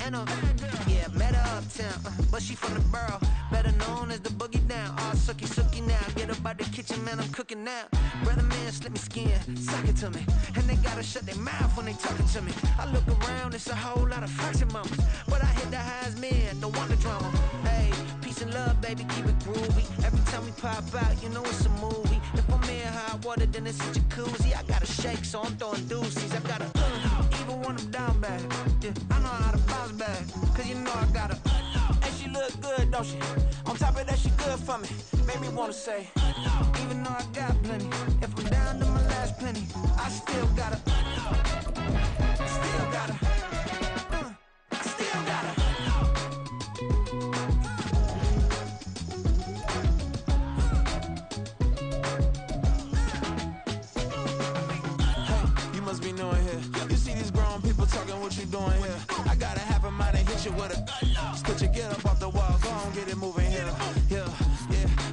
and yeah, met her uptown, but she from the borough, better known as the boogie down. All sucky now, get up out the kitchen, man, I'm cooking now. Brother man, slip me skin, suck it to me, and they gotta shut their mouth when they talking to me. I look around, it's a whole lot of flexing mamas, but I hit the highs, man, don't want the drama. Hey, peace and love, baby, keep it groovy. Every time we pop out, you know it's a movie. If I'm in hot water, then it's a jacuzzi. I gotta shake, so I'm throwing deuces. I gotta even when I'm down bad. Yeah, I know how to bounce back, cause you know I gotta. And she look good, don't she? On top of that, she good for me. Made me wanna say, even though I got plenty, if I'm down to my last penny, I still gotta. Still gotta. I still gotta. Be knowing here. You see these grown people talking, what you doing here? I gotta have a mind and hit you with a split you, get up off the wall, go on, get it moving here. Yeah,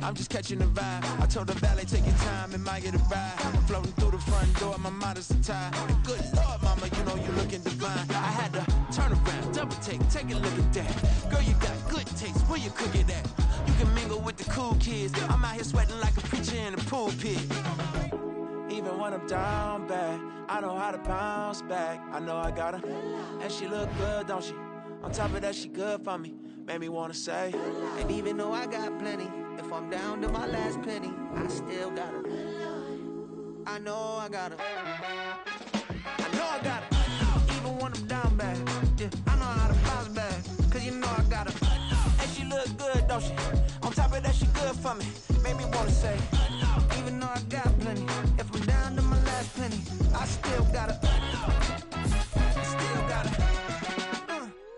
I'm just catching the vibe. I told the valet, take your time, it might get a ride. I'm floating through the front door, my mind is a tie. And good Lord, mama, you know you looking divine. I had to turn around, double take a look at that. Girl, you got good taste, where you cook it at? You can mingle with the cool kids. I'm out here sweating like a preacher in a pulpit. Even when I'm down bad, I know how to bounce back. I know I got her, and she look good, don't she? On top of that, she good for me. Made me wanna say, and even though I got plenty, if I'm down to my last penny, I still got her. I know I got her. I know I got her. Even when I'm down bad, yeah, I know how to bounce back, cause you know I got her. And she look good, don't she? On top of that, she good for me. Made me wanna say, even though I got plenty, if I'm down to my last penny, I still gotta. Still gotta.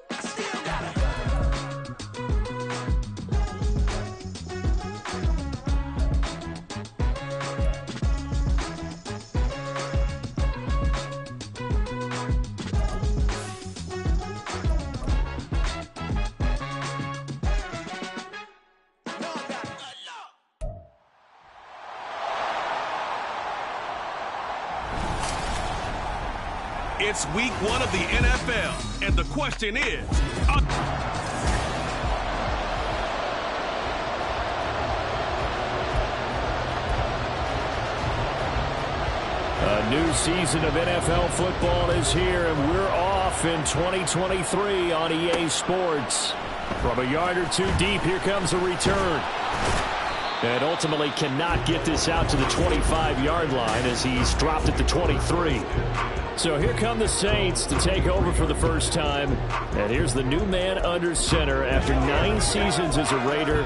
I still gotta. It's week 1 of the NFL, and the question is... A new season of NFL football is here, and we're off in 2023 on EA Sports. From a yard or two deep, here comes a return. And ultimately cannot get this out to the 25-yard line as he's dropped at the 23. So here come the Saints to take over for the first time. And here's the new man under center. After 9 seasons as a Raider,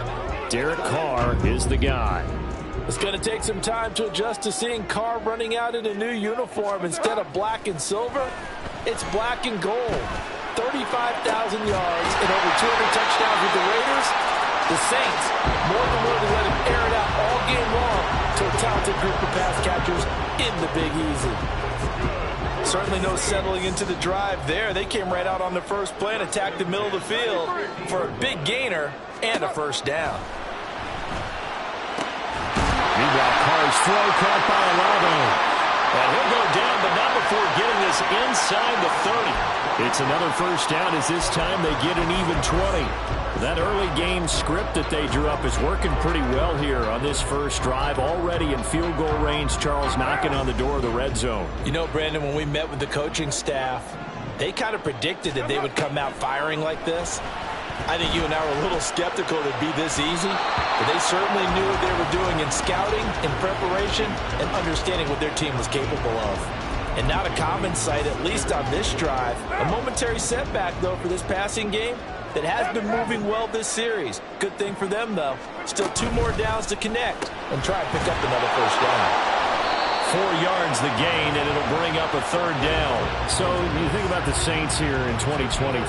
Derek Carr is the guy. It's going to take some time to adjust to seeing Carr running out in a new uniform. Instead of black and silver, it's black and gold. 35,000 yards and over 200 touchdowns with the Raiders. The Saints more than willing to let him air it out all game long to a talented group of pass catchers in the Big Easy. Certainly no settling into the drive there. They came right out on the first play and attacked the middle of the field for a big gainer and a first down. Meanwhile, Carr's throw caught by Olave. And he'll go down, but not before getting this inside the 30. It's another first down as this time they get an even 20. That early game script that they drew up is working pretty well here on this first drive. Already in field goal range, Charles knocking on the door of the red zone. You know, Brandon, when we met with the coaching staff, they kind of predicted that they would come out firing like this. I think you and I were a little skeptical it'd be this easy, but they certainly knew what they were doing in scouting, in preparation, and understanding what their team was capable of. And not a common sight, at least on this drive. A momentary setback, though, for this passing game that has been moving well this series. Good thing for them, though. Still 2 more downs to connect and try and pick up another first down. 4 yards the gain, and it'll bring up a third down. So you think about the Saints here in 2023.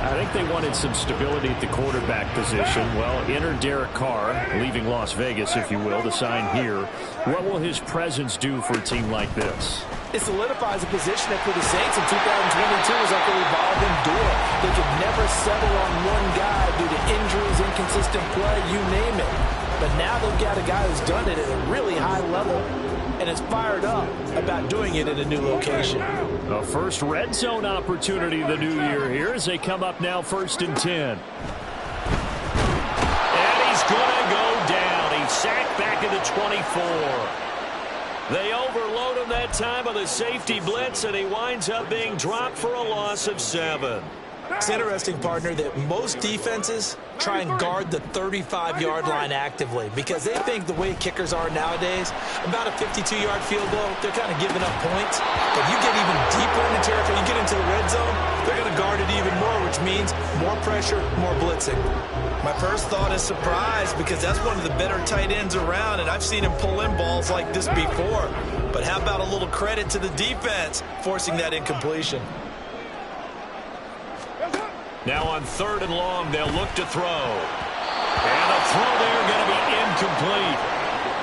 I think they wanted some stability at the quarterback position. Well, enter Derek Carr, leaving Las Vegas, if you will, to sign here. What will his presence do for a team like this? It solidifies a position that for the Saints in 2022 was like a revolving door. They could never settle on one guy due to injuries, inconsistent play, you name it. But now they've got a guy who's done it at a really high level and and is fired up about doing it in a new location. The first red zone opportunity of the new year here as they come up now 1st and 10. And he's going to go down. He's sacked back at the 24. They overload him that time with a safety blitz, and he winds up being dropped for a loss of 7. It's interesting, partner, that most defenses try and guard the 35-yard line actively because they think the way kickers are nowadays, about a 52-yard field goal, they're kind of giving up points. But you get even deeper in the territory, you get into the red zone, they're going to guard it even more, which means more pressure, more blitzing. My first thought is surprise because that's one of the better tight ends around, and I've seen him pull in balls like this before. But how about a little credit to the defense forcing that incompletion? Now on 3rd and long, they'll look to throw. And a throw there going to be incomplete.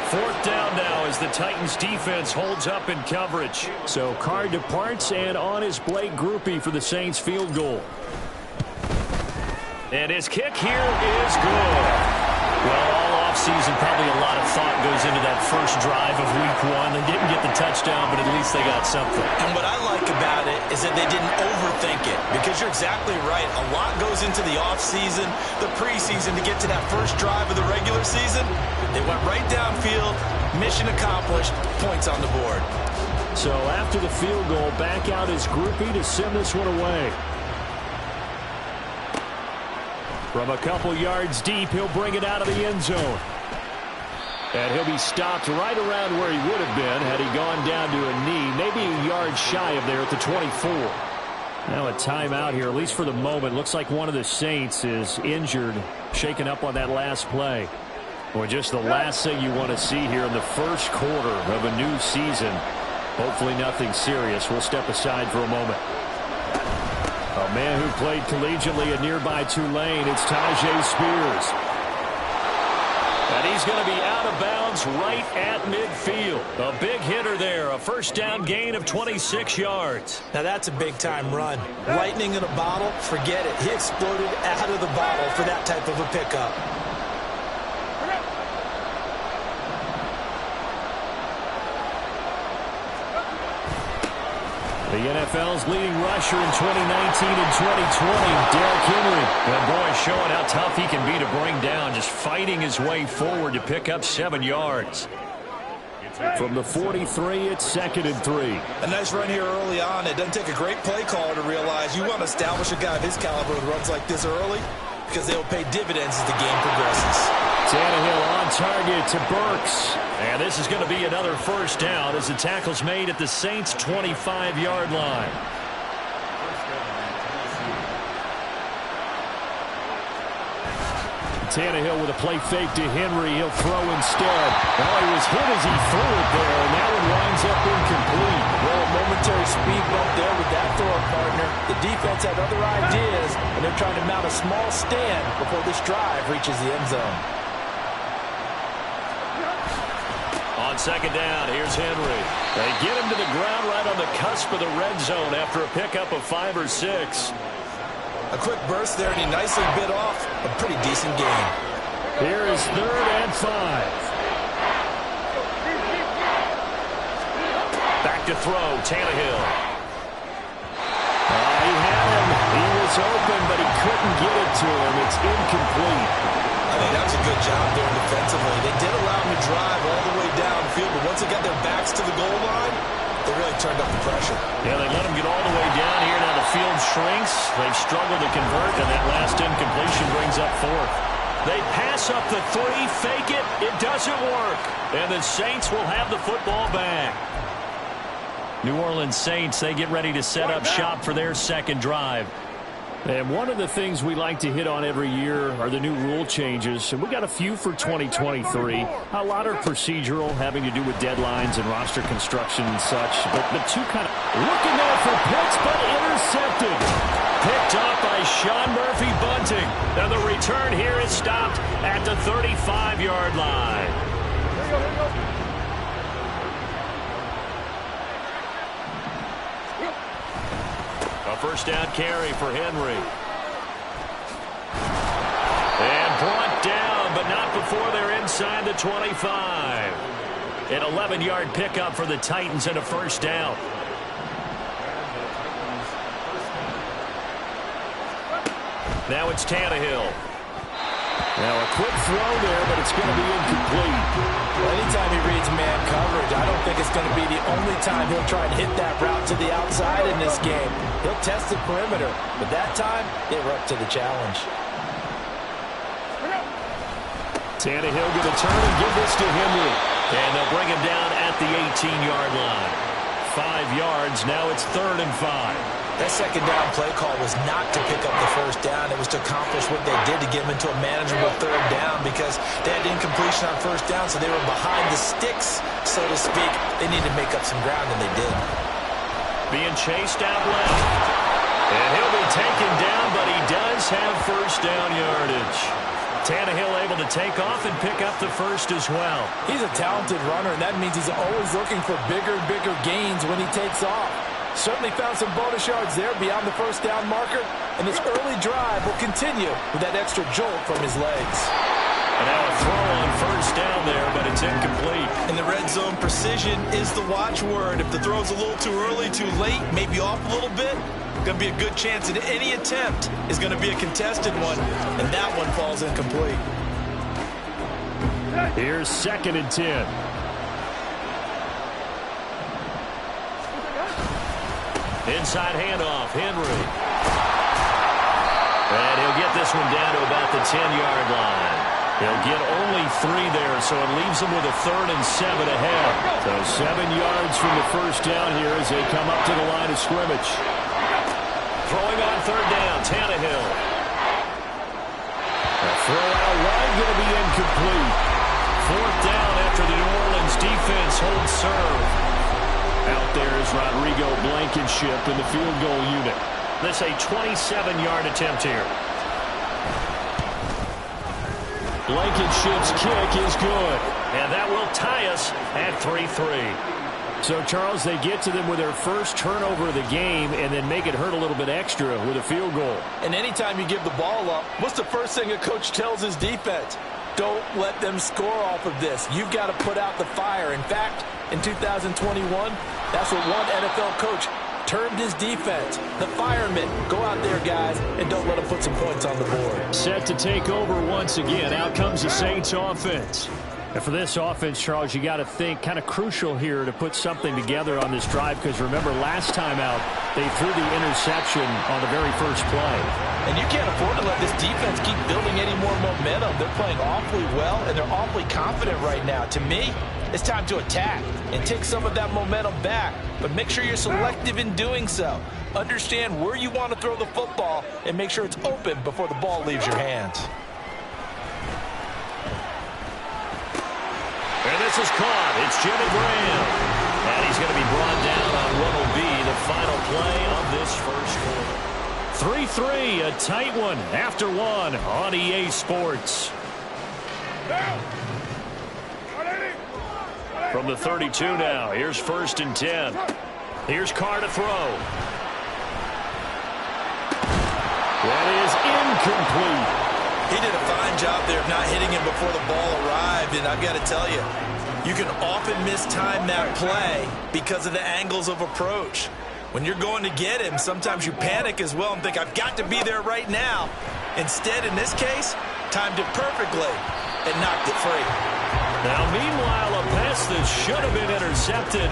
4th down now as the Titans defense holds up in coverage. So Carr departs, and on is Blake Grupe for the Saints field goal. And his kick here is good. Well, all offseason, probably a lot of thought goes into that first drive of Week 1. They didn't get the touchdown, but at least they got something. And what I like about it is that they didn't overthink it, because you're exactly right. A lot goes into the offseason, the preseason, to get to that first drive of the regular season. They went right downfield, mission accomplished, points on the board. So after the field goal, back out is Grupe to send this one away. From a couple yards deep, he'll bring it out of the end zone. And he'll be stopped right around where he would have been had he gone down to a knee, maybe a yard shy of there at the 24. Now a timeout here, at least for the moment. Looks like one of the Saints is injured, shaken up on that last play. Well, just the last thing you want to see here in the first quarter of a new season. Hopefully nothing serious. We'll step aside for a moment. A man who played collegiately at nearby Tulane, it's Tyjae Spears. And he's going to be out of bounds right at midfield. A big hitter there, a first down gain of 26 yards. Now that's a big-time run. Lightning in a bottle, forget it. He exploded out of the bottle for that type of a pickup. The NFL's leading rusher in 2019 and 2020, Derrick Henry. And boy, showing how tough he can be to bring down, just fighting his way forward to pick up 7 yards. From the 43, it's 2nd and 3. A nice run here early on. It doesn't take a great play caller to realize you want to establish a guy of his caliber who runs like this early, because they'll pay dividends as the game progresses. Tannehill on target to Burks. And this is going to be another first down as the tackle's made at the Saints' 25-yard line. Tannehill with a play fake to Henry. He'll throw instead. Oh, he was hit as he threw it there, and that one winds up incomplete. Well, a momentary speed bump there with that throw, partner. The defense had other ideas, and they're trying to mount a small stand before this drive reaches the end zone. On 2nd down, here's Henry. They get him to the ground right on the cusp of the red zone after a pickup of 5 or 6. A quick burst there, and he nicely bit off a pretty decent gain. Here is 3rd and 5. Back to throw, Tannehill. He had him. He was open, but he couldn't get it to him. It's incomplete. I think that was a good job there defensively. They did allow him to drive all the way downfield, but once they got their backs to the goal line, they really turned up the pressure. Yeah, they let him get all the way down here. Now the field shrinks. They've struggled to convert, and that last incompletion brings up 4th. They pass up the 3, fake it. It doesn't work. And the Saints will have the football back. New Orleans Saints, they get ready to set up shop for their second drive. And one of the things we like to hit on every year are the new rule changes. And we got a few for 2023. A lot are procedural, having to do with deadlines and roster construction and such. But the two kind of looking there for Pitts, but intercepted. Picked up by Sean Murphy-Bunting. And the return here is stopped at the 35-yard line. Here we go. A first down carry for Henry. And brought down, but not before they're inside the 25. An 11-yard pickup for the Titans and a first down. Now it's Tannehill. Now a quick throw there, but it's going to be incomplete. Well, anytime he reads man coverage, I don't think it's going to be the only time he'll try and hit that route to the outside in this game. He'll test the perimeter, but that time they were up to the challenge. Tannehill going to turn and give this to Henry. And they'll bring him down at the 18-yard line. 5 yards, now it's 3rd and 5. That second down play call was not to pick up the first down. It was to accomplish what they did to get them into a manageable 3rd down because they had incompletion on first down, so they were behind the sticks, so to speak. They needed to make up some ground, and they did. Being chased out left. And he'll be taken down, but he does have first down yardage. Tannehill able to take off and pick up the first as well. He's a talented runner, and that means he's always looking for bigger and bigger gains when he takes off. Certainly found some bonus yards there beyond the first down marker, and this early drive will continue with that extra jolt from his legs. And now a throw on first down there, but it's incomplete. In the red zone, precision is the watchword. If the throw's a little too early, too late, maybe off a little bit, going to be a good chance that any attempt is going to be a contested one, and that one falls incomplete. Here's 2nd and 10. Inside handoff, Henry. And he'll get this one down to about the 10-yard line. He'll get only 3 there, so it leaves him with a 3rd and 7 ahead. So 7 yards from the first down here as they come up to the line of scrimmage. Throwing on 3rd down, Tannehill. A throw out wide, going to be incomplete. 4th down after the New Orleans defense holds serve. Out there is Rodrigo Blankenship in the field goal unit. This a 27-yard attempt here. Blankenship's kick is good. And that will tie us at 3-3. So, Charles, they get to them with their first turnover of the game and then make it hurt a little bit extra with a field goal. And anytime you give the ball up, what's the first thing a coach tells his defense? Don't let them score off of this. You've got to put out the fire. In fact, in 2021, that's what one NFL coach termed his defense. The firemen. Go out there, guys, and don't let them put some points on the board. Set to take over once again. Out comes the Saints offense. And for this offense, Charles, you got to think kind of crucial here to put something together on this drive because remember last time out they threw the interception on the very first play. And you can't afford to let this defense keep building any more momentum. They're playing awfully well and they're awfully confident right now. To me, it's time to attack and take some of that momentum back. But make sure you're selective in doing so. Understand where you want to throw the football and make sure it's open before the ball leaves your hands. And this is caught. It's Jimmy Graham. And he's going to be brought down on what will be the final play of this first quarter. 3-3, a tight one after one on EA Sports. From the 32 now, here's 1st and 10. Here's Carr to throw. That is incomplete. He did a fine job there of not hitting him before the ball arrived, and I've got to tell you, you can often mistime that play because of the angles of approach. When you're going to get him, sometimes you panic as well and think, I've got to be there right now. Instead, in this case, timed it perfectly and knocked it free. Now, meanwhile, a pass that should have been intercepted,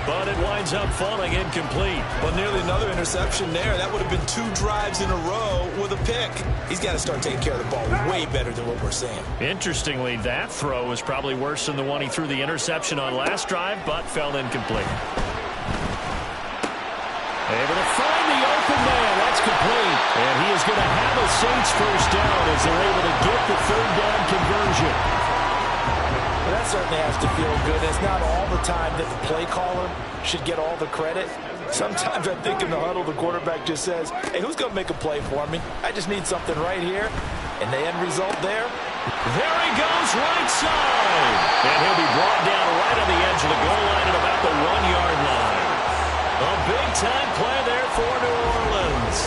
but it winds up falling incomplete. Well, nearly another interception there. That would have been 2 drives in a row with a pick. He's got to start taking care of the ball way better than what we're seeing. Interestingly, that throw was probably worse than the one he threw the interception on last drive, but fell incomplete. Able to find the open man. That's complete. And he is going to have a Saints first down as they're able to get the 3rd down conversion. Well, that certainly has to feel good. It's not all the time that the play caller should get all the credit. Sometimes I think in the huddle, the quarterback just says, hey, who's going to make a play for me? I just need something right here. And the end result there? There he goes, right side. And he'll be brought down right on the edge of the goal line at about the 1-yard line. A big-time play there for New Orleans.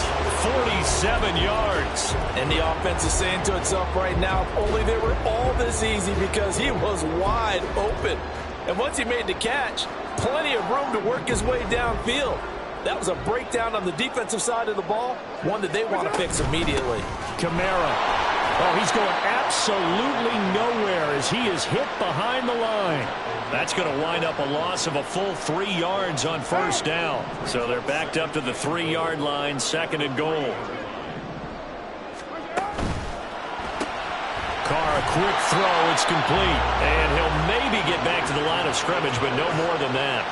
47 yards. And the offense is saying to itself right now, if only they were all this easy because he was wide open. And once he made the catch, plenty of room to work his way downfield. That was a breakdown on the defensive side of the ball, one that they want to fix immediately. Kamara. Oh, he's going absolutely nowhere as he is hit behind the line. That's going to wind up a loss of a full 3 yards on first down. So they're backed up to the 3-yard line, 2nd and goal. Carr, a quick throw, it's complete. And he'll maybe get back to the line of scrimmage, but no more than that.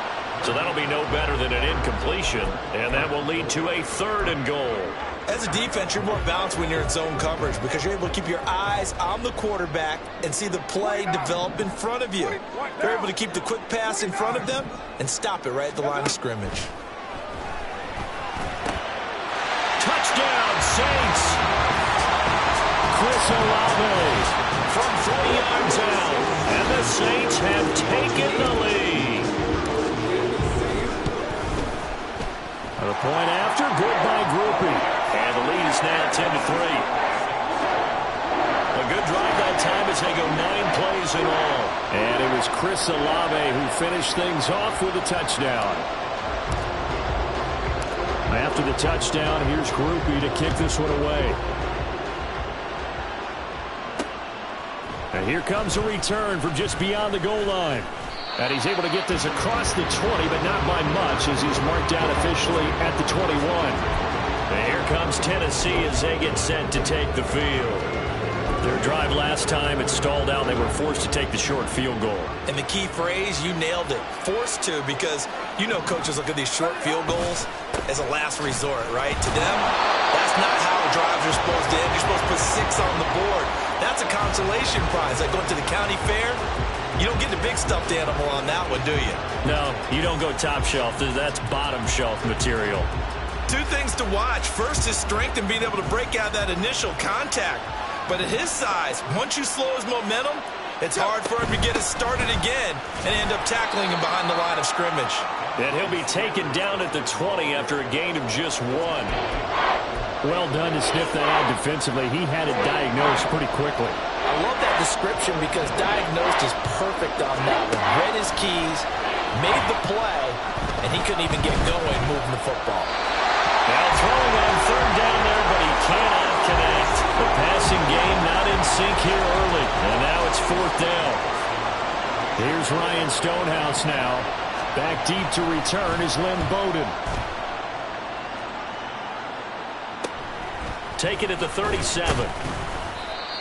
So that'll be no better than an incompletion, and that will lead to a 3rd and goal. As a defense, you're more balanced when you're in zone coverage because you're able to keep your eyes on the quarterback and see the play develop in front of you. You're able to keep the quick pass in front of them and stop it right at the line of scrimmage. Touchdown, Saints! Chris Olave from 3 yards out, and the Saints have taken the lead. The point after, good by Grupe. And the lead is now 10-3. A good drive that time as they go 9 plays in all. And it was Chris Olave who finished things off with a touchdown. After the touchdown, here's Grupe to kick this one away. And here comes a return from just beyond the goal line. And he's able to get this across the 20, but not by much as he's marked down officially at the 21. And here comes Tennessee as they get set to take the field. Their drive last time, it stalled out. They were forced to take the short field goal. And the key phrase, you nailed it, forced to, because you know coaches look at these short field goals as a last resort, right? To them, that's not how drives are supposed to end. You're supposed to put 6 on the board. That's a consolation prize. Like going to the county fair, you don't get the big stuffed animal on that one, do you? No, you don't go top shelf. That's bottom shelf material. 2 things to watch. First, his strength and being able to break out that initial contact. But at his size, once you slow his momentum, it's hard for him to get it started again and end up tackling him behind the line of scrimmage. And he'll be taken down at the 20 after a gain of just 1. Well done to sniff that out defensively. He had it diagnosed pretty quickly. I love that description because diagnosed is perfect on that one. Read his keys, made the play, and he couldn't even get going moving the football. Now throwing on 3rd down there, but he cannot connect. The passing game not in sync here early, and now it's 4th down. Here's Ryan Stonehouse now. Back deep to return is Lynn Bowden. Take it at the 37.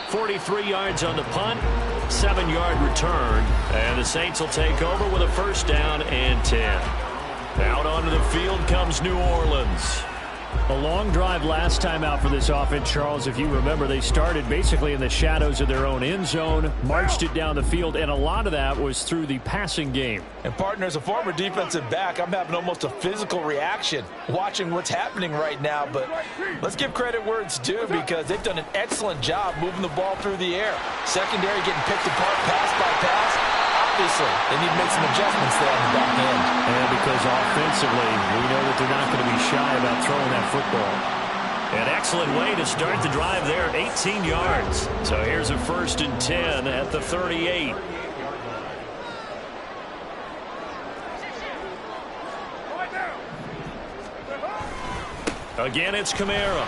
43 yards on the punt, 7-yard return, and the Saints will take over with a 1st down and 10. Out onto the field comes New Orleans. A long drive last time out for this offense, Charles. If you remember, they started basically in the shadows of their own end zone, marched it down the field, and a lot of that was through the passing game. And, partner, as a former defensive back, I'm having almost a physical reaction watching what's happening right now. But let's give credit where it's due because they've done an excellent job moving the ball through the air. Secondary getting picked apart pass by pass. Obviously, they need to make some adjustments there on the back end. And because offensively, we know that they're not going to be shy about throwing that football. An excellent way to start the drive there, 18 yards. So here's a 1st and 10 at the 38. Again, it's Kamara.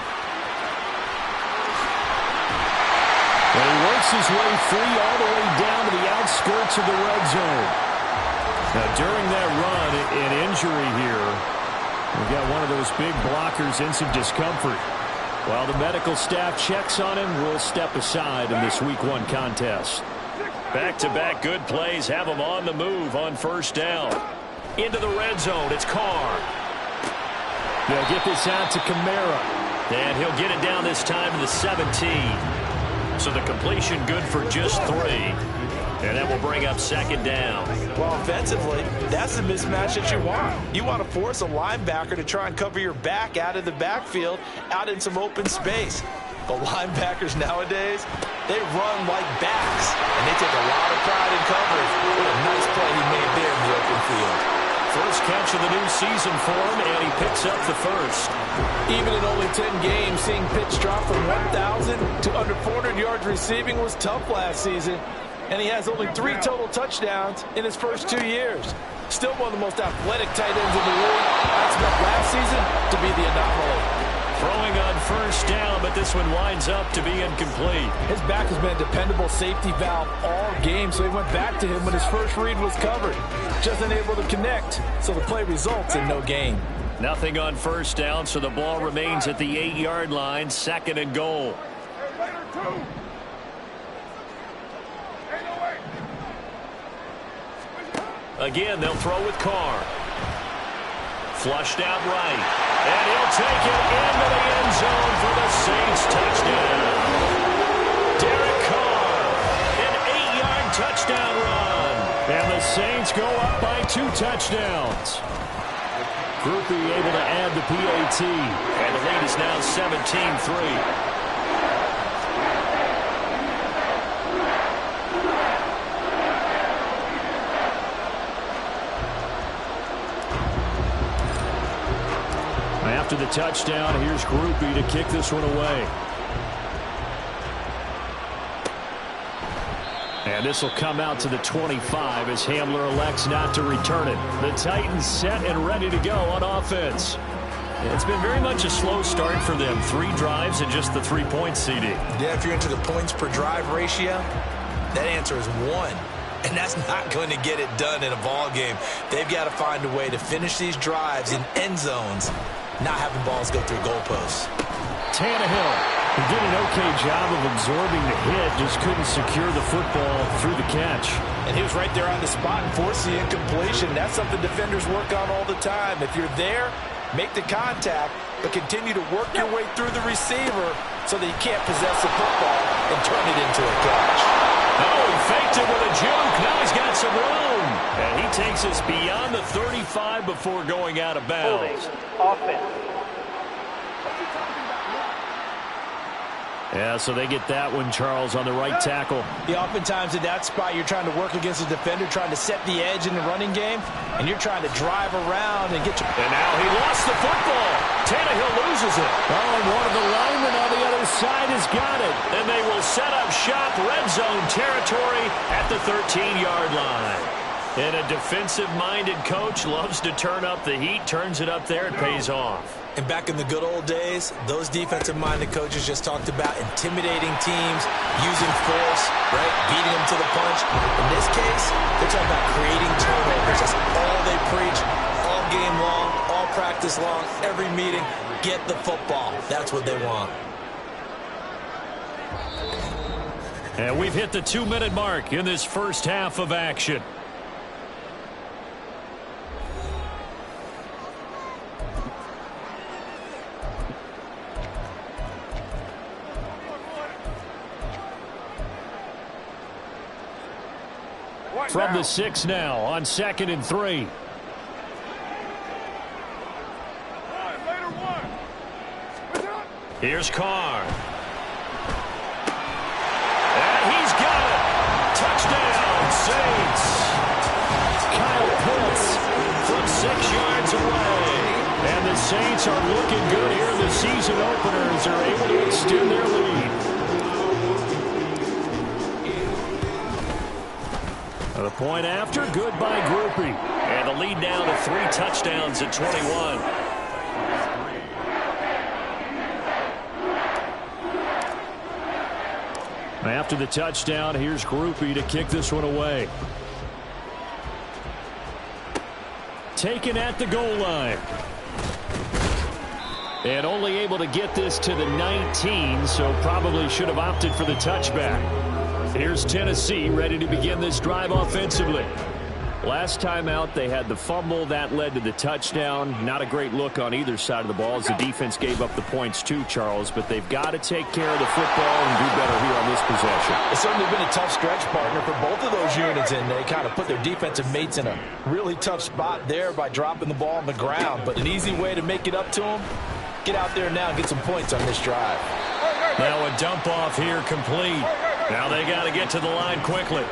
And he works his way free all the way down to the outskirts of the red zone. Now, during that run, an injury here. We've got one of those big blockers in some discomfort. While the medical staff checks on him, we'll step aside in this Week 1 contest. Back-to-back good plays have him on the move on 1st down. Into the red zone, it's Carr. They'll get this out to Kamara. And he'll get it down this time to the 17. So the completion good for just 3. And that will bring up 2nd down. Well, offensively, that's the mismatch that you want. You want to force a linebacker to try and cover your back out of the backfield, out in some open space. The linebackers nowadays, they run like backs, and they take a lot of pride in coverage. What a nice play he made there in the open field. First catch of the new season for him, and he picks up the 1st. Even in only 10 games, seeing Pitts drop from 1,000 to under 400 yards receiving was tough last season. and he has only 3 total touchdowns in his first 2 years. Still one of the most athletic tight ends in the league. That's enough last season to be the anomaly. Throwing on first down, but this one winds up to be incomplete. His back has been a dependable safety valve all game, so he went back to him when his first read was covered. Just unable to connect, so the play results in no gain. Nothing on first down, so the ball remains at the 8-yard line, 2nd and goal. Again, they'll throw with Carr. Flushed out right. And he'll take it into the end zone for the Saints touchdown. Derek Carr, an 8-yard touchdown run. And the Saints go up by 2 touchdowns. Grupe able to add the PAT. And the lead is now 17-3. After the touchdown, here's Grupe to kick this one away. And this will come out to the 25 as Hamler elects not to return it. The Titans set and ready to go on offense. It's been very much a slow start for them. 3 drives and just the 3 points, CD. Yeah, if you're into the points per drive ratio, that answer is 1. And that's not going to get it done in a ball game. They've got to find a way to finish these drives in end zones, not having balls go through goalposts. Tannehill, who did an okay job of absorbing the hit, just couldn't secure the football through the catch. And he was right there on the spot and forced the incompletion. That's something defenders work on all the time. If you're there, make the contact, but continue to work your way through the receiver so that you can't possess the football and turn it into a catch. Oh, he faked it with a juke. Now he's got some room. And he takes us beyond the 35 before going out of bounds. Offense. Yeah, so they get that one, Charles, on the right tackle. Yeah, oftentimes in that spot, you're trying to work against a defender, trying to set the edge in the running game, and you're trying to drive around and get your... And now he lost the football. Tannehill loses it. Oh, and one of the linemen on the other side has got it. And they will set up shop, red zone territory at the 13-yard line. And a defensive-minded coach loves to turn up the heat, turns it up there, it pays off. And back in the good old days, those defensive-minded coaches just talked about intimidating teams, using force, right, beating them to the punch. In this case, they're talking about creating turnovers. That's all they preach, all game long, all practice long, every meeting. Get the football. That's what they want. And we've hit the 2-minute mark in this first half of action. From the 6 now on 2nd and 3. Here's Carr. And he's got it. Touchdown, Saints. Kyle Pitts from 6 yards away. And the Saints are looking good here in the season opener as they're able to extend their lead. The point after, good by Grupe. And the lead down to 3 touchdowns at 21. After the touchdown, here's Grupe to kick this one away. Taken at the goal line. And only able to get this to the 19, so probably should have opted for the touchback. Here's Tennessee ready to begin this drive offensively. Last time out, they had the fumble. That led to the touchdown. Not a great look on either side of the ball as the defense gave up the points too, Charles. But they've got to take care of the football and do better here on this possession. It's certainly been a tough stretch, partner, for both of those units, and they kind of put their defensive mates in a really tough spot there by dropping the ball on the ground. But an easy way to make it up to them, get out there now and get some points on this drive. Now a dump off here complete. Now they got to get to the line quickly.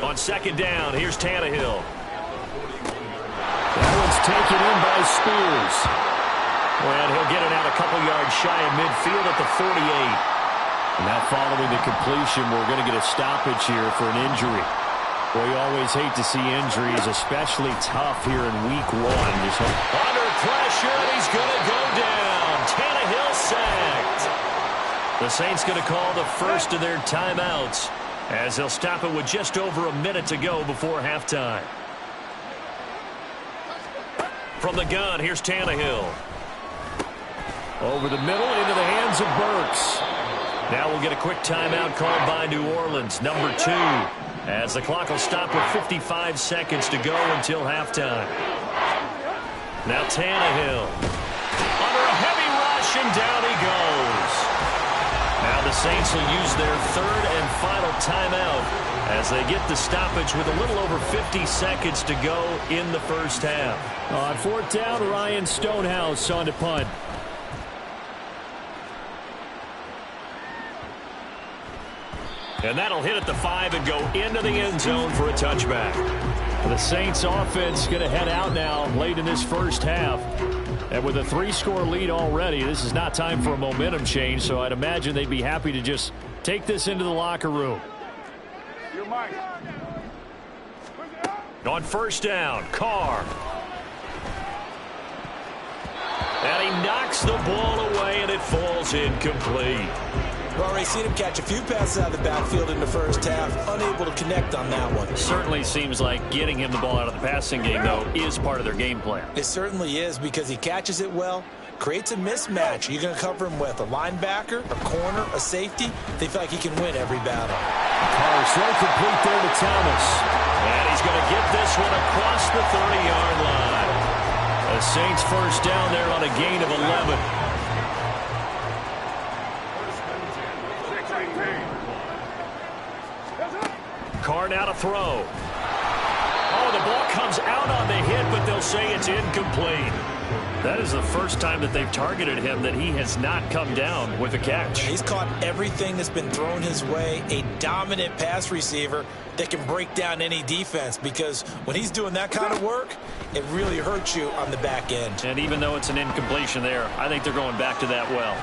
On 2nd down, here's Tannehill. That one's taken in by Spears. And he'll get it out a couple yards shy of midfield at the 48. Now following the completion, we're going to get a stoppage here for an injury. Well, you always hate to see injuries, especially tough here in week 1. Under pressure, and he's going to go down. Tannehill sacked. The Saints going to call the first of their timeouts as they'll stop it with just over a minute to go before halftime. From the gun, here's Tannehill. Over the middle, into the hands of Burks. Now we'll get a quick timeout called by New Orleans, number 2, as the clock will stop with 55 seconds to go until halftime. Now Tannehill. Under a heavy rush, and down he goes. Now the Saints will use their third and final timeout as they get the stoppage with a little over 50 seconds to go in the first half. On fourth down, Ryan Stonehouse on to punt. And that'll hit at the 5 and go into the end zone for a touchback. The Saints offense going to head out now late in this first half. And with a 3-score lead already, this is not time for a momentum change, so I'd imagine they'd be happy to just take this into the locker room. On first down, Carr. And he knocks the ball away, and it falls incomplete. We've already seen him catch a few passes out of the backfield in the first half, unable to connect on that one. Certainly seems like getting him the ball out of the passing game, though, is part of their game plan. It certainly is, because he catches it well, creates a mismatch. You're going to cover him with a linebacker, a corner, a safety. They feel like he can win every battle. Carr throw complete there to Thomas. And he's going to get this one across the 30-yard line. The Saints first down there on a gain of 11. Carr now to throw. Oh, the ball comes out on the hit, but they'll say it's incomplete. That is the first time that they've targeted him that he has not come down with a catch. He's caught everything that's been thrown his way. A dominant pass receiver that can break down any defense, because when he's doing that kind of work, it really hurts you on the back end. And even though it's an incompletion there, I think they're going back to that well.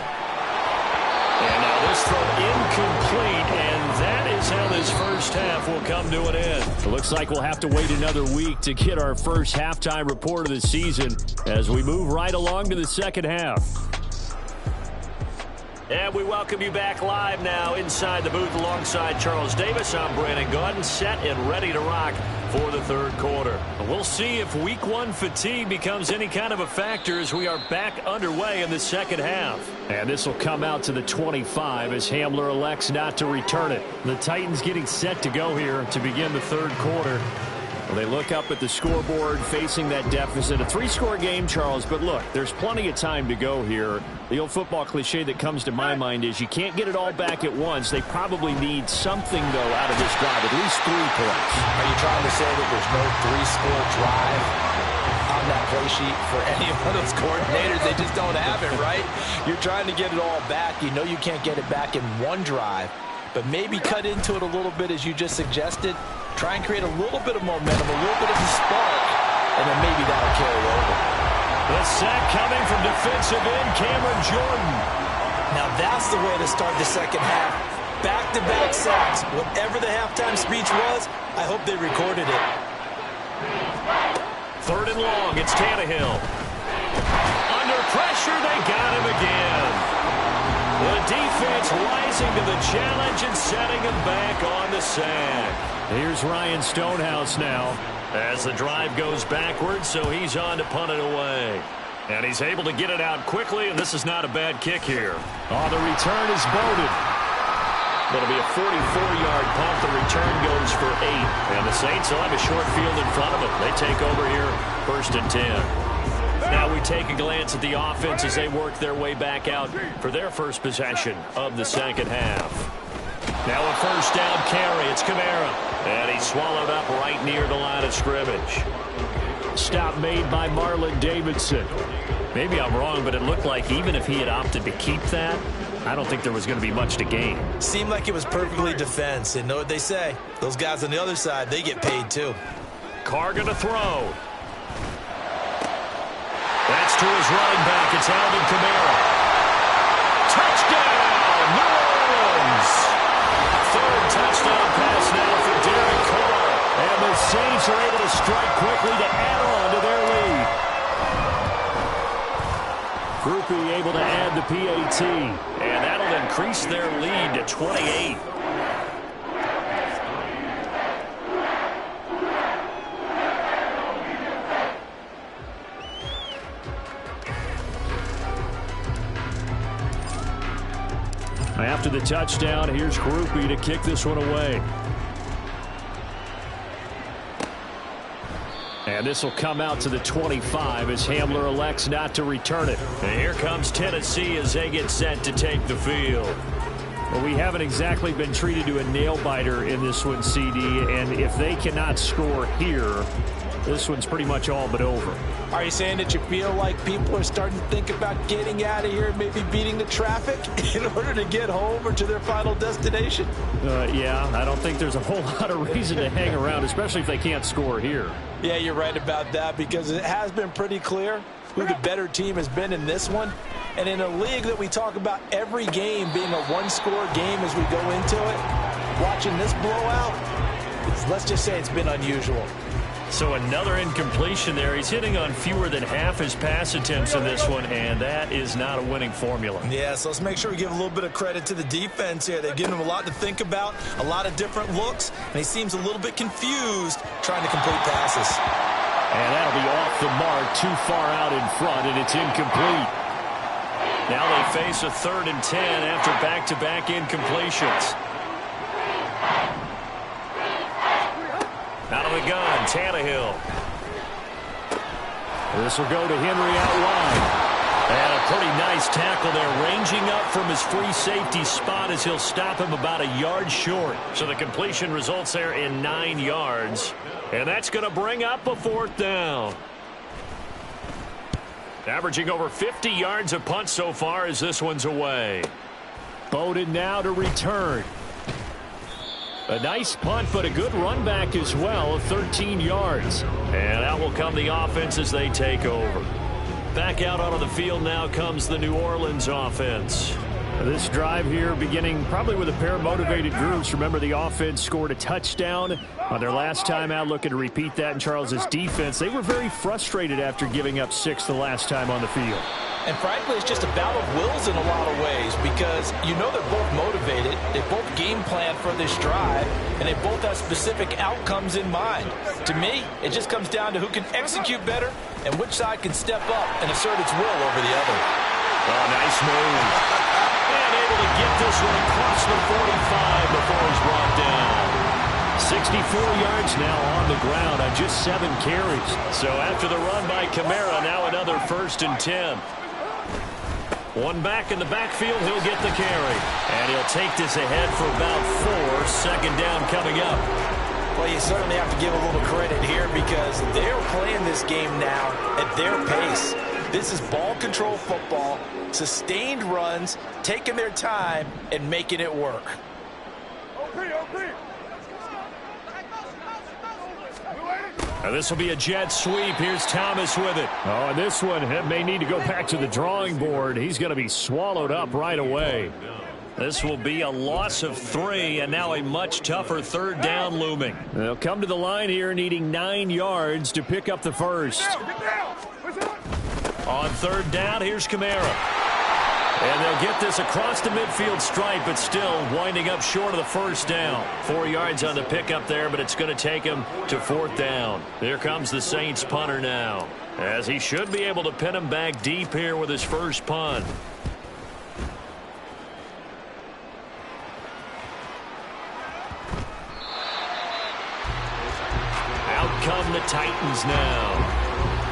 And now this throw incomplete, and that is how this first half will come to an end. It looks like we'll have to wait another week to get our first halftime report of the season as we move right along to the second half. And we welcome you back live now inside the booth alongside Charles Davis. I'm Brandon Gaudin, set and ready to rock for the third quarter. We'll see if week 1 fatigue becomes any kind of a factor as we are back underway in the second half. And this will come out to the 25 as Hamler elects not to return it. The Titans getting set to go here to begin the third quarter. Well, they look up at the scoreboard facing that deficit. A 3-score game, Charles, but look, there's plenty of time to go here. The old football cliche that comes to my mind is you can't get it all back at once. They probably need something, though, out of this drive, at least 3 points. Are you trying to say that there's no 3-score drive on that play sheet for any of those coordinators? They just don't have it, right? You're trying to get it all back. You know you can't get it back in one drive, but maybe cut into it a little bit as you just suggested. Try and create a little bit of momentum, a little bit of a spark, and then maybe that'll carry over. The sack coming from defensive end Cameron Jordan. Now that's the way to start the second half. Back-to-back sacks. Whatever the halftime speech was, I hope they recorded it. Third and long, it's Tannehill. Under pressure, they got him again. The defense rising to the challenge and setting him back on the sack. Here's Ryan Stonehouse now as the drive goes backwards, so he's on to punt it away. And he's able to get it out quickly, and this is not a bad kick here. Oh, the return is Bowden. It'll be a 44-yard punt. The return goes for 8. And the Saints will have a short field in front of them. They take over here, 1st and 10. Now we take a glance at the offense as they work their way back out for their first possession of the second half. Now a first down carry. It's Kamara. And he's swallowed up right near the line of scrimmage. Stop made by Marlon Davidson. Maybe I'm wrong, but it looked like even if he had opted to keep that, I don't think there was going to be much to gain. Seemed like it was perfectly defense. And know what they say? Those guys on the other side, they get paid too. Carr going to throw. That's to his running back. It's Alvin Kamara. Touchdown, New Orleans! Grupe able to add the PAT. And that'll increase their lead to 28. After the touchdown, here's Grupe to kick this one away. And this will come out to the 25 as Hamler elects not to return it. And here comes Tennessee as they get set to take the field. Well, we haven't exactly been treated to a nail-biter in this one, CD, and if they cannot score here, this one's pretty much all but over. Are you saying that you feel like people are starting to think about getting out of here and maybe beating the traffic in order to get home or to their final destination? Yeah, I don't think there's a whole lot of reason to hang around, especially if they can't score here. Yeah, you're right about that, because it has been pretty clear who the better team has been in this one. And in a league that we talk about every game being a one-score game as we go into it, watching this blowout, let's just say it's been unusual. So another incompletion there. He's hitting on fewer than half his pass attempts in this one, and that is not a winning formula. Yeah, so let's make sure we give a little bit of credit to the defense here. They've given him a lot to think about, a lot of different looks, and he seems a little bit confused trying to complete passes. And that'll be off the mark, too far out in front, and it's incomplete. Now they face a 3rd and 10 after back-to-back incompletions. Out of the gun, Tannehill. This will go to Henry out wide. And a pretty nice tackle there, ranging up from his free safety spot as he'll stop him about a yard short. So the completion results there in 9 yards. And that's going to bring up a 4th down. Averaging over 50 yards a punt so far as this one's away. Bowden now to return. A nice punt, but a good run back as well of 13 yards. And out will come the offense as they take over. Back out onto the field now comes the New Orleans offense. This drive here beginning probably with a pair of motivated groups. Remember, the offense scored a touchdown on their last time out, looking to repeat that in Charles' defense. They were very frustrated after giving up 6 the last time on the field. And frankly, it's just a battle of wills in a lot of ways, because you know they're both motivated, they both game plan for this drive, and they both have specific outcomes in mind. To me, it just comes down to who can execute better and which side can step up and assert its will over the other. Oh, nice move. And able to get this one across the 45 before he's brought down. 64 yards now on the ground on just 7 carries. So after the run by Kamara, now another 1st and 10. One back in the backfield, he'll get the carry. And he'll take this ahead for about 4. 2nd down coming up. Well, you certainly have to give a little credit here, because they're playing this game now at their pace. This is ball control football, sustained runs, taking their time and making it work. Now this will be a jet sweep. Here's Thomas with it. Oh, and this one may need to go back to the drawing board. He's going to be swallowed up right away. This will be a loss of 3, and now a much tougher 3rd down looming. They'll come to the line here needing 9 yards to pick up the first. On 3rd down, here's Kamara. And they'll get this across the midfield stripe, but still winding up short of the 1st down. 4 yards on the pickup there, but it's going to take him to 4th down. Here comes the Saints punter now, as he should be able to pin him back deep here with his first punt. Out come the Titans now.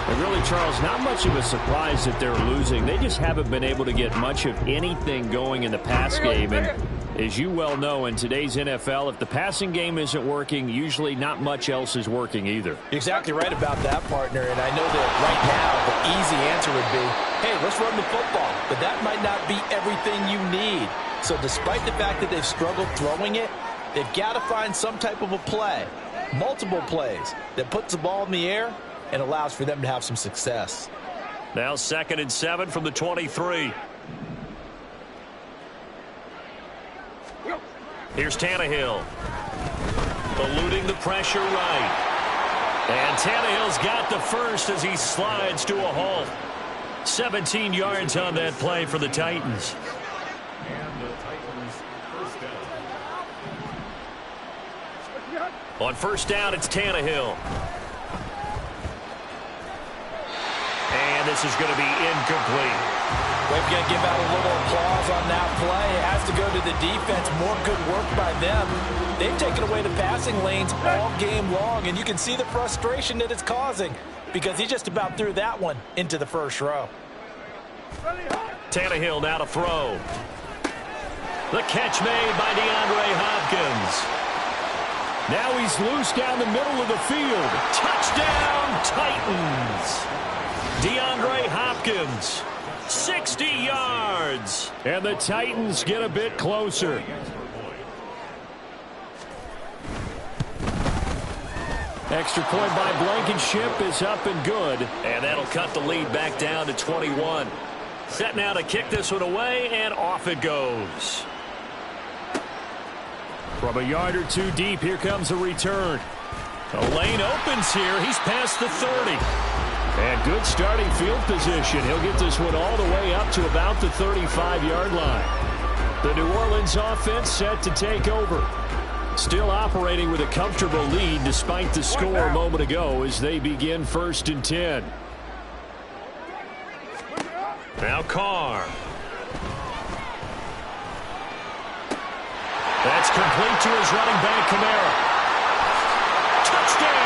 And really, Charles, not much of a surprise that they're losing. They just haven't been able to get much of anything going in the pass game. And as you well know, in today's NFL, if the passing game isn't working, usually not much else is working either. You're exactly right about that, partner. And I know that right now the easy answer would be, hey, let's run the football. But that might not be everything you need. So despite the fact that they've struggled throwing it, they've got to find some type of a play, multiple plays, that puts the ball in the air and allows for them to have some success. Now 2nd and 7 from the 23. Here's Tannehill. Eluding the pressure right. And Tannehill's got the first as he slides to a halt. 17 yards on that play for the Titans. On first down, it's Tannehill. And this is going to be incomplete. We're going to give out a little applause on that play. It has to go to the defense. More good work by them. They've taken away the passing lanes all game long, and you can see the frustration that it's causing because he just about threw that one into the first row. Tannehill now to throw. The catch made by DeAndre Hopkins. Now he's loose down the middle of the field. Touchdown, Titans. DeAndre Hopkins, 60 yards. And the Titans get a bit closer. Extra point by Blankenship is up and good. And that'll cut the lead back down to 21. Set now to kick this one away, and off it goes. From a yard or two deep, here comes a return. The lane opens here. He's past the 30. And good starting field position. He'll get this one all the way up to about the 35-yard line. The New Orleans offense set to take over. Still operating with a comfortable lead despite the score a moment ago as they begin 1st and 10. Now Carr. That's complete to his running back, Kamara. Touchdown!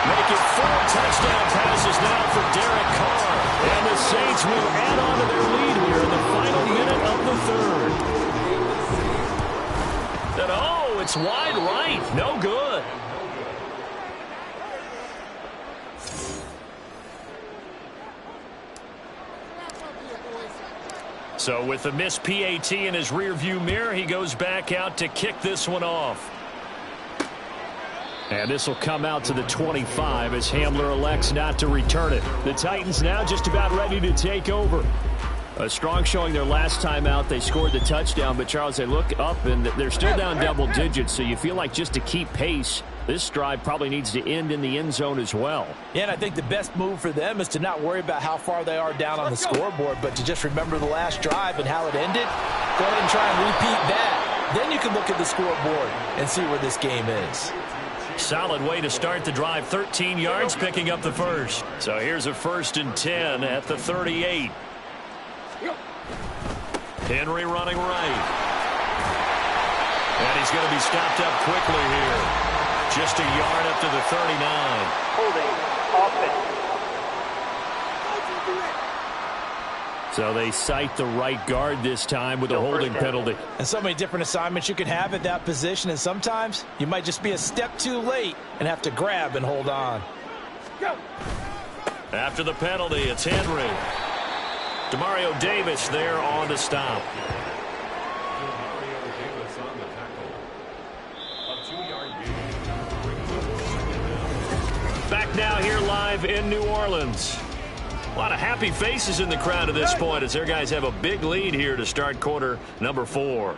Make it 4 touchdown passes now for Derek Carr. And the Saints will add on to their lead here in the final minute of the third. And oh, it's wide right. No good. So with the missed PAT in his rearview mirror, he goes back out to kick this one off. And this will come out to the 25 as Hamler elects not to return it. The Titans now just about ready to take over. A strong showing their last time out. They scored the touchdown, but Charles, they look up and they're still down double digits, so you feel like just to keep pace, this drive probably needs to end in the end zone as well. Yeah, and I think the best move for them is to not worry about how far they are down on the scoreboard, but to just remember the last drive and how it ended. Go ahead and try and repeat that. Then you can look at the scoreboard and see where this game is. Solid way to start the drive. 13 yards, picking up the first. So here's a 1st and 10 at the 38. Henry running right. And he's going to be stopped up quickly here. Just a yard up to the 39. Holding offense. So they cite the right guard this time with a holding penalty. And so many different assignments you can have at that position, and sometimes you might just be a step too late and have to grab and hold on. Go. After the penalty, it's Henry. Demario Davis there on the stop. Back now here live in New Orleans. A lot of happy faces in the crowd at this point as their guys have a big lead here to start quarter number 4.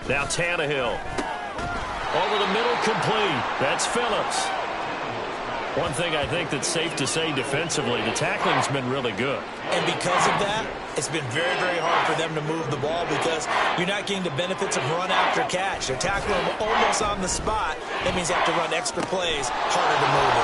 Now Tannehill. Over the middle, complete. That's Phillips. One thing I think that's safe to say defensively, the tackling's been really good. And because of that, it's been very, very hard for them to move the ball because you're not getting the benefits of run after catch. They're tackling them almost on the spot. That means you have to run extra plays, harder to move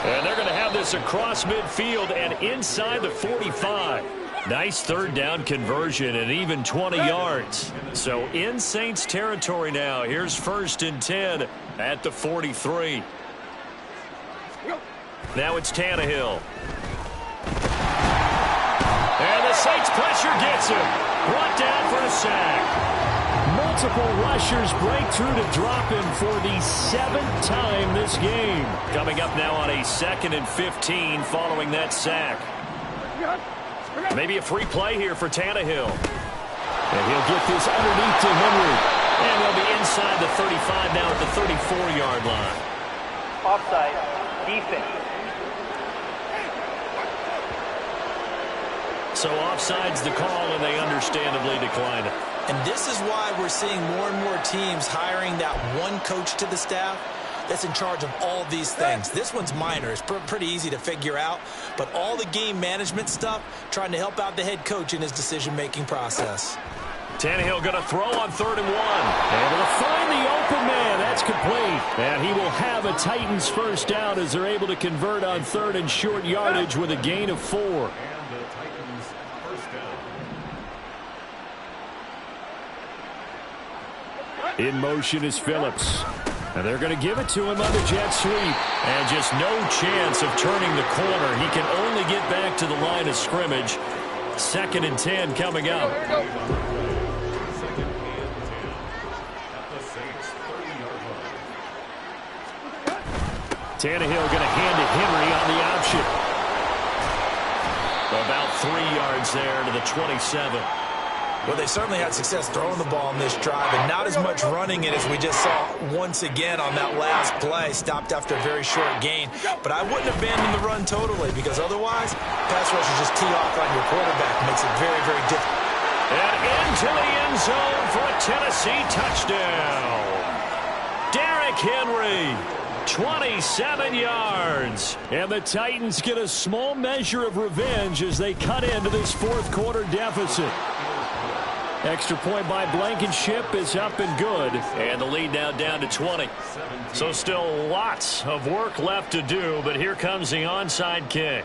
it. And they're going to have this across midfield and inside the 45. Nice 3rd down conversion and even 20 yards. So in Saints territory now. Here's 1st and 10 at the 43. Now it's Tannehill. And the Saints pressure gets him. Brought down for a sack. Multiple rushers break through to drop him for the 7th time this game. Coming up now on a 2nd and 15 following that sack. Maybe a free play here for Tannehill. And he'll get this underneath to Henry. And they'll be inside the 35 now at the 34-yard line. Offside. Defense. So offside's the call, and they understandably decline it. And this is why we're seeing more and more teams hiring that one coach to the staff that's in charge of all of these things. This one's minor. It's pretty easy to figure out. But all the game management stuff, trying to help out the head coach in his decision-making process. Tannehill going to throw on 3rd and 1. Able to find the open man. That's complete. And he will have a Titans first down as they're able to convert on 3rd and short yardage with a gain of 4. In motion is Phillips. And they're going to give it to him on the jet sweep. And just no chance of turning the corner. He can only get back to the line of scrimmage. 2nd and 10 coming up. Tannehill going to hand it Henry on the option. About 3 yards there to the 27. Well, they certainly had success throwing the ball in this drive, and not as much running it as we just saw once again on that last play. Stopped after a very short gain. But I wouldn't abandon the run totally, because otherwise, pass rushers just tee off on your quarterback. Makes it very, very difficult. And into the end zone for a Tennessee touchdown. Derrick Henry. 27 yards. And the Titans get a small measure of revenge as they cut into this 4th quarter deficit. Extra point by Blankenship is up and good. And the lead now down to 20. So still lots of work left to do, but here comes the onside kick.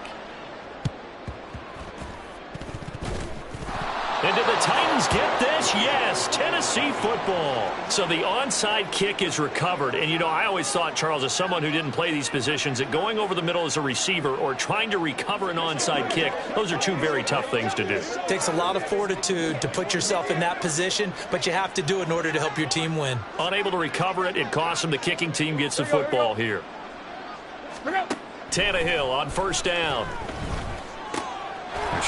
And did the Titans get this? Yes, Tennessee football. So the onside kick is recovered. And, you know, I always thought, Charles, as someone who didn't play these positions, that going over the middle as a receiver or trying to recover an onside kick, those are two very tough things to do. Takes a lot of fortitude to put yourself in that position, but you have to do it in order to help your team win. Unable to recover it, it costs them. The kicking team gets the football here. Tannehill on 1st down.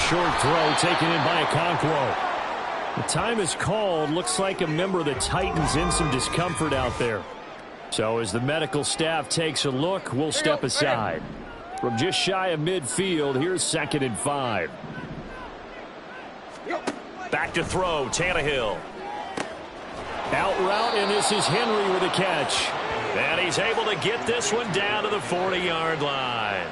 Short throw taken in by Okonkwo. The time is called. Looks like a member of the Titans in some discomfort out there. So as the medical staff takes a look, we'll step aside. From just shy of midfield, here's 2nd and 5. Back to throw, Tannehill. Out route, and this is Henry with a catch. And he's able to get this one down to the 40-yard line.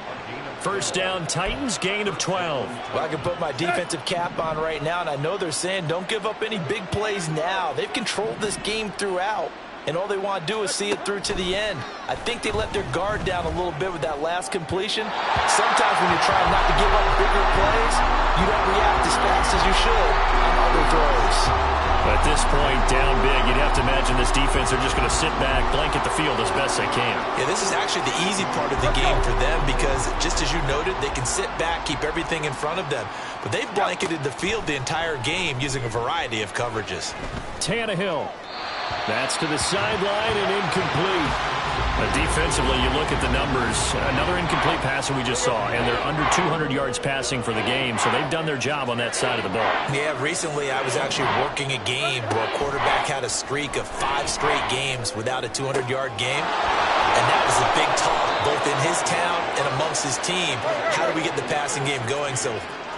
1st down, Titans, gain of 12. Well, I can put my defensive cap on right now, and I know they're saying don't give up any big plays now. They've controlled this game throughout, and all they want to do is see it through to the end. I think they let their guard down a little bit with that last completion. Sometimes when you're trying not to give up bigger plays, you don't react as fast as you should on other throws. At this point, down big, you'd have to imagine this defense are just going to sit back, blanket the field as best they can. Yeah, this is actually the easy part of the game for them because, just as you noted, they can sit back, keep everything in front of them. But they've blanketed the field the entire game using a variety of coverages. Tannehill. That's to the sideline and incomplete. Defensively, you look at the numbers. Another incomplete pass that we just saw, and they're under 200 yards passing for the game, so they've done their job on that side of the ball. Yeah, recently I was actually working a game where a quarterback had a streak of 5 straight games without a 200-yard game, and that was a big talk, both in his town and amongst his team. How do we get the passing game going? So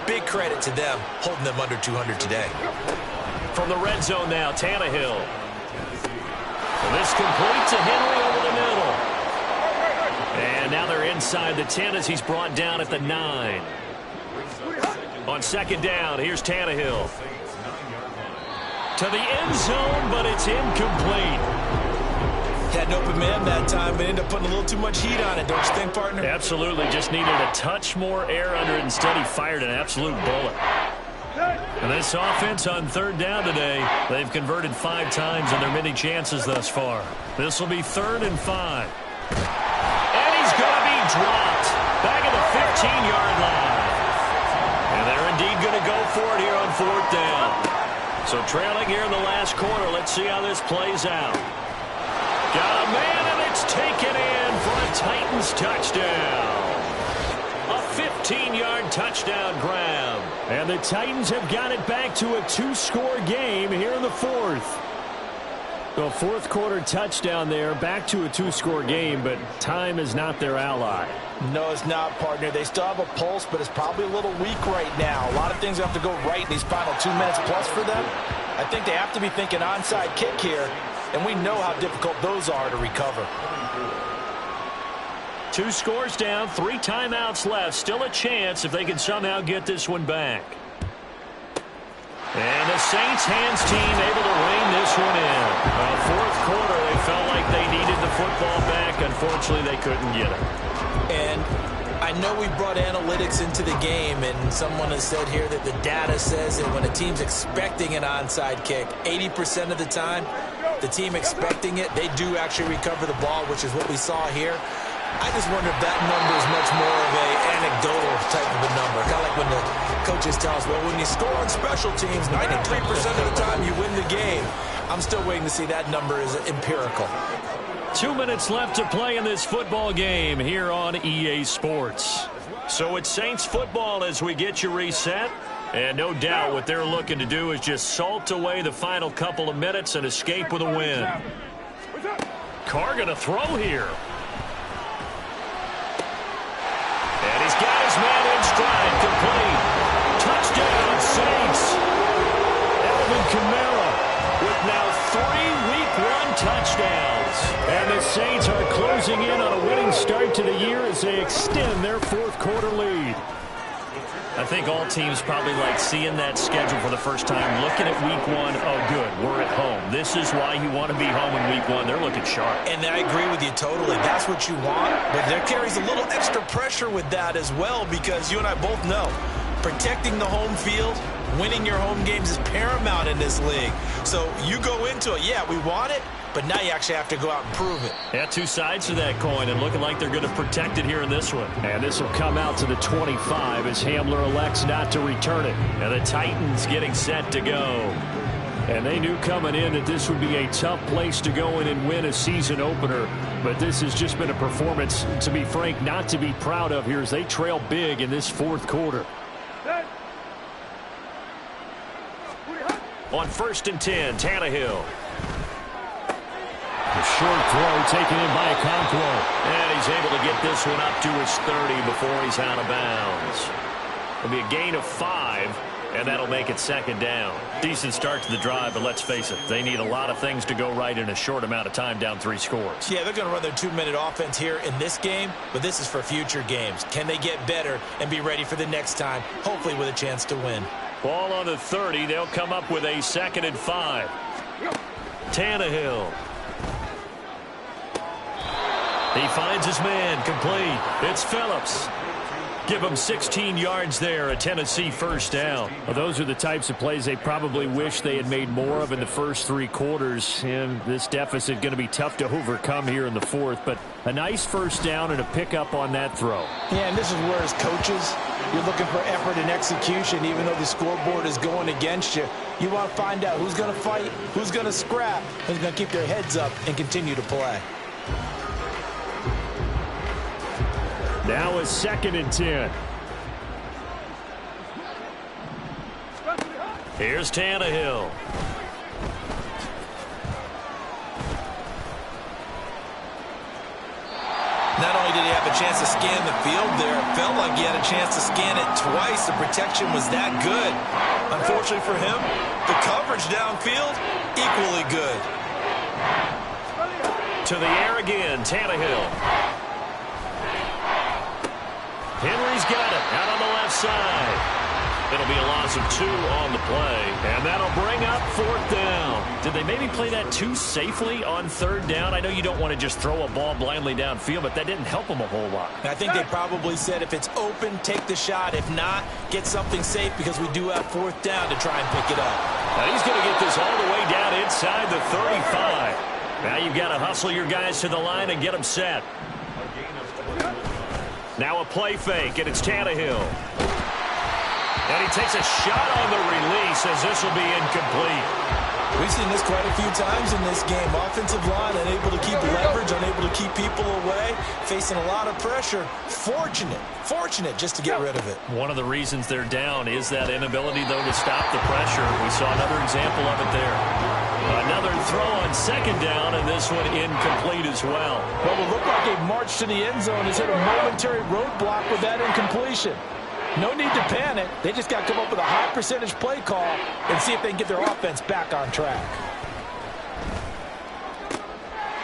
big credit to them, holding them under 200 today. From the red zone now, Tannehill. This complete to Henry over the middle. And now they're inside the 10 as he's brought down at the 9. On 2nd down, here's Tannehill. To the end zone, but it's incomplete. Had an open man that time, but ended up putting a little too much heat on it, don't you think, partner? Absolutely. Just needed a touch more air under it. Instead, he fired an absolute bullet. And this offense on 3rd down today, they've converted 5 times in their many chances thus far. This will be 3rd and 5. And he's going to be dropped back at the 15-yard line. And they're indeed going to go for it here on 4th down. So trailing here in the last quarter, let's see how this plays out. Got a man, and it's taken in for a Titans touchdown. A 15-yard touchdown grab. And the Titans have got it back to a 2-score game here in the 4th. Well, fourth quarter touchdown there, back to a two-score game, but time is not their ally. No, it's not, partner. They still have a pulse, but it's probably a little weak right now. A lot of things have to go right in these final 2 minutes plus for them. I think they have to be thinking onside kick here, and we know how difficult those are to recover. 2 scores down, 3 timeouts left. Still a chance if they can somehow get this one back. And the Saints hands team able to rein this one in. Well, fourth quarter, they felt like they needed the football back. Unfortunately, they couldn't get it. And I know we brought analytics into the game, and someone has said here that the data says that when a team's expecting an onside kick, 80% of the time, the team expecting it, they do actually recover the ball, which is what we saw here. I just wonder if that number is much more of an anecdotal type of a number. Kind of like when the coaches tell us, well, when you score on special teams, 93% of the time you win the game. I'm still waiting to see that number is empirical. 2 minutes left to play in this football game here on EA Sports. So it's Saints football as we get you reset. And no doubt what they're looking to do is just salt away the final couple of minutes and escape with a win. Carr going to throw here. And he's got his man in stride, complete. Touchdown, Saints. Alvin Kamara with now 3 Week 1 touchdowns. And the Saints are closing in on a winning start to the year as they extend their fourth quarter lead. I think all teams probably like seeing that schedule for the first time, looking at Week 1, oh, good, we're at home. This is why you want to be home in Week 1. They're looking sharp. And I agree with you totally. That's what you want. But there carries a little extra pressure with that as well, because you and I both know protecting the home field, winning your home games is paramount in this league. So you go into it, yeah, we want it, but now you actually have to go out and prove it. Yeah, 2 sides to that coin, and looking like they're going to protect it here in this one. And this will come out to the 25 as Hamler elects not to return it. And the Titans getting set to go. And they knew coming in that this would be a tough place to go in and win a season opener. But this has just been a performance, to be frank, not to be proud of here as they trail big in this fourth quarter. On 1st and 10, Tannehill. A short throw taken in by Okonkwo. And he's able to get this one up to his 30 before he's out of bounds. It'll be a gain of 5, and that'll make it 2nd down. Decent start to the drive, but let's face it, they need a lot of things to go right in a short amount of time, down 3 scores. Yeah, they're going to run their 2-minute offense here in this game, but this is for future games. Can they get better and be ready for the next time, hopefully with a chance to win? Ball on the 30. They'll come up with a 2nd and 5. Tannehill. He finds his man, complete. It's Phillips. Give him 16 yards there, a Tennessee first down. Well, those are the types of plays they probably wish they had made more of in the first 3 quarters. And this deficit going to be tough to overcome here in the fourth. But a nice first down and a pickup on that throw. Yeah, and this is where as coaches, you're looking for effort and execution, even though the scoreboard is going against you. You want to find out who's going to fight, who's going to scrap, who's going to keep their heads up and continue to play. Now a 2nd and 10. Here's Tannehill. Not only did he have a chance to scan the field there, it felt like he had a chance to scan it twice. The protection was that good. Unfortunately for him, the coverage downfield, equally good. To the air again, Tannehill. Henry's got it out on the left side. It'll be a loss of 2 on the play, and that'll bring up 4th down. Did they maybe play that too safely on 3rd down? I know you don't want to just throw a ball blindly downfield, but that didn't help them a whole lot. I think they probably said if it's open, take the shot. If not, get something safe because we do have 4th down to try and pick it up. Now he's going to get this all the way down inside the 35. Now you've got to hustle your guys to the line and get them set. Now a play fake, and it's Tannehill. And he takes a shot on the release as this will be incomplete. We've seen this quite a few times in this game. Offensive line unable to keep leverage, unable to keep people away, facing a lot of pressure. Fortunate just to get rid of it. One of the reasons they're down is that inability, though, to stop the pressure. We saw another example of it there. another throw on second down, and this one incomplete as well. Well, it looked like a march to the end zone has hit a momentary roadblock with that incompletion. No need to panic. They just got to come up with a high percentage play call and see if they can get their offense back on track.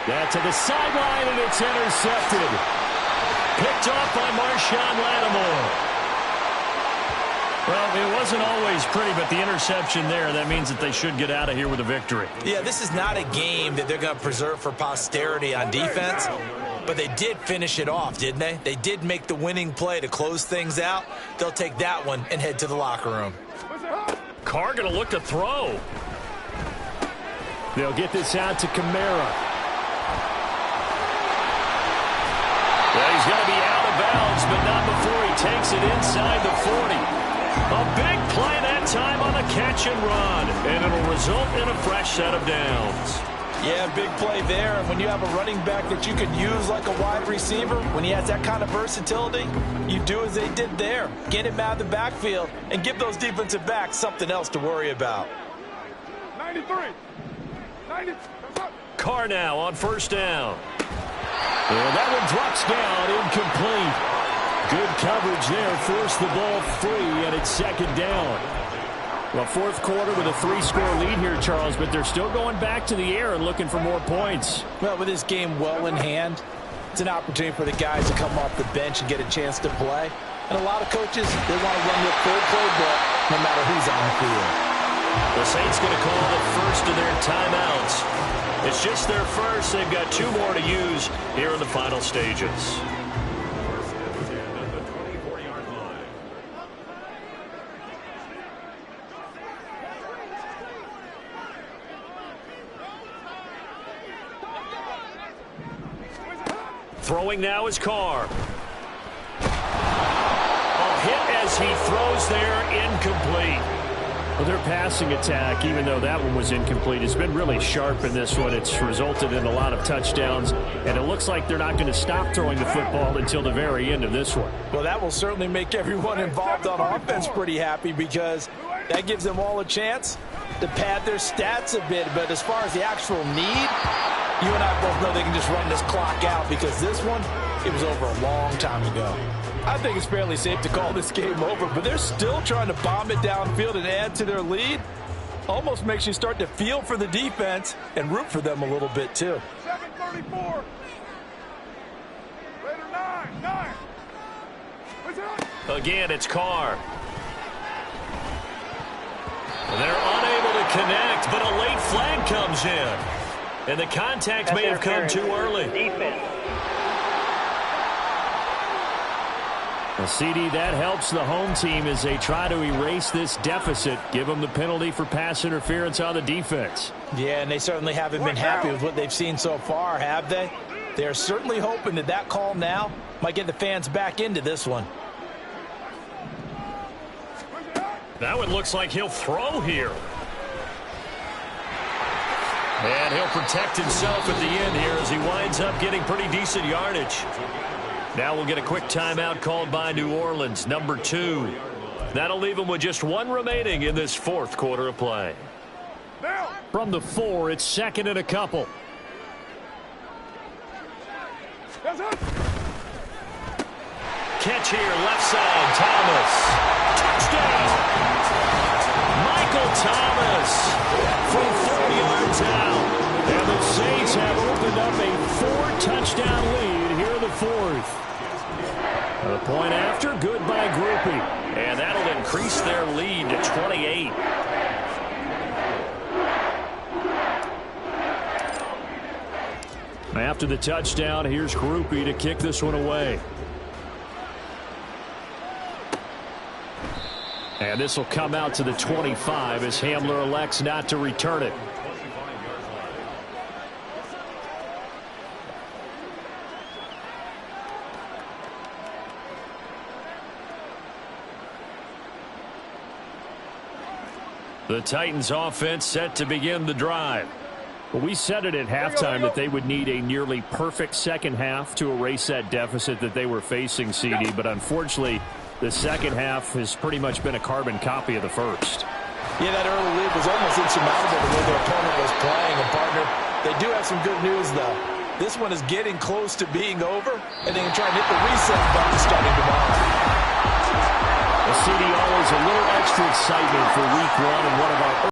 That to the sideline, and it's intercepted. Picked off by Marshawn Lattimore. Well, it wasn't always pretty, but the interception there, that means that they should get out of here with a victory. Yeah, this is not a game that they're going to preserve for posterity on defense, but they did finish it off, didn't they? They did make the winning play to close things out. They'll take that one and head to the locker room. Carr going to look to throw. They'll get this out to Kamara. Well, he's going to be out of bounds, but not before he takes it inside the 40. A big play that time on a catch and run, and it'll result in a fresh set of downs. Yeah, big play there. And when you have a running back that you can use like a wide receiver, when he has that kind of versatility, you do as they did there. Get him out of the backfield and give those defensive backs something else to worry about. 93. 90. Carr now on first down. And that one drops down, incomplete. Good coverage there, forced the ball free, and it's second down. Well, fourth quarter with a 3-score lead here, Charles, but they're still going back to the air and looking for more points. Well, with this game well in hand, it's an opportunity for the guys to come off the bench and get a chance to play. And a lot of coaches, they want to run their full playbook no matter who's on the field. The Saints going to call the first of their timeouts. It's just their first. They've got 2 more to use here in the final stages. Throwing now is Carr. A hit as he throws there, incomplete. Well, their passing attack, even though that one was incomplete, has been really sharp in this one. It's resulted in a lot of touchdowns, and it looks like they're not going to stop throwing the football until the very end of this one. Well, that will certainly make everyone involved on offense pretty happy because that gives them all a chance to pad their stats a bit. But as far as the actual need, you and I both know they can just run this clock out because this one, it was over a long time ago. I think it's fairly safe to call this game over, but they're still trying to bomb it downfield and add to their lead. Almost makes you start to feel for the defense and root for them a little bit too. 7:34. Raider 9. Again, it's Carr. They're unable to connect, but a late flag comes in. And the contact may have come too early. Defense. Well, CD, that helps the home team as they try to erase this deficit, give them the penalty for pass interference on the defense. Yeah, and they certainly haven't been happy with what they've seen so far, have they? They're certainly hoping that that call now might get the fans back into this one. That one looks like he'll throw here. And he'll protect himself at the end here as he winds up getting pretty decent yardage. Now we'll get a quick timeout called by New Orleans, number 2. That'll leave them with just 1 remaining in this fourth quarter of play. From the 4, it's second and a couple. Catch here, left side, Thomas. Touchdown! Michael Thomas from 4 yards out. And the Saints have opened up a 4-touchdown lead here in the fourth. The point after, good by Grupe. And that'll increase their lead to 28. After the touchdown, here's Grupe to kick this one away. And this will come out to the 25 as Hamler elects not to return it. The Titans offense set to begin the drive. Well, we said it at halftime that they would need a nearly perfect second half to erase that deficit that they were facing, CD. But unfortunately, the second half has pretty much been a carbon copy of the first. Yeah, that early lead was almost insurmountable the way their opponent was playing. And have some good news, though. This one is getting close to being over, and they can try and hit the reset button starting tomorrow. CD, always a little extra excitement for week one and one of our